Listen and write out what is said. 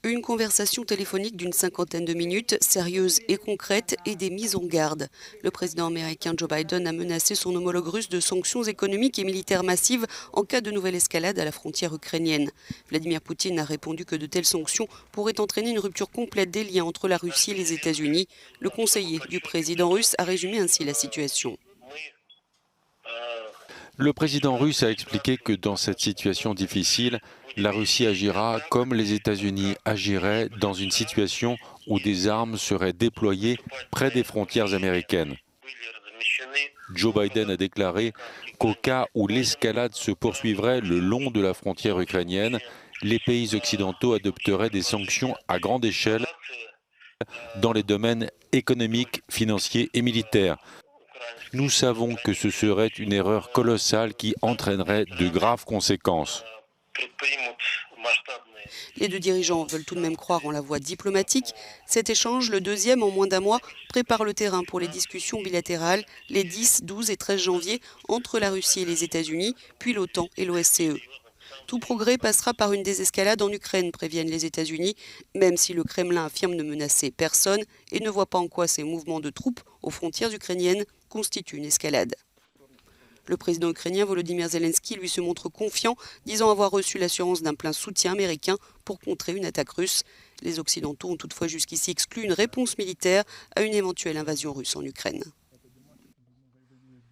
Une conversation téléphonique d'une cinquantaine de minutes, sérieuse et concrète, et des mises en garde. Le président américain Joe Biden a menacé son homologue russe de sanctions économiques et militaires massives en cas de nouvelle escalade à la frontière ukrainienne. Vladimir Poutine a répondu que de telles sanctions pourraient entraîner une rupture complète des liens entre la Russie et les États-Unis. Le conseiller du président russe a résumé ainsi la situation. Le président russe a expliqué que dans cette situation difficile, la Russie agira comme les États-Unis agiraient dans une situation où des armes seraient déployées près des frontières américaines. Joe Biden a déclaré qu'au cas où l'escalade se poursuivrait le long de la frontière ukrainienne, les pays occidentaux adopteraient des sanctions à grande échelle dans les domaines économiques, financiers et militaires. Nous savons que ce serait une erreur colossale qui entraînerait de graves conséquences. Les deux dirigeants veulent tout de même croire en la voie diplomatique. Cet échange, le deuxième en moins d'un mois, prépare le terrain pour les discussions bilatérales les 10, 12 et 13 janvier entre la Russie et les États-Unis, puis l'OTAN et l'OSCE. Tout progrès passera par une désescalade en Ukraine, préviennent les États-Unis, même si le Kremlin affirme ne menacer personne et ne voit pas en quoi ces mouvements de troupes aux frontières ukrainiennes constituent une escalade. Le président ukrainien Volodymyr Zelensky lui se montre confiant, disant avoir reçu l'assurance d'un plein soutien américain pour contrer une attaque russe. Les Occidentaux ont toutefois jusqu'ici exclu une réponse militaire à une éventuelle invasion russe en Ukraine.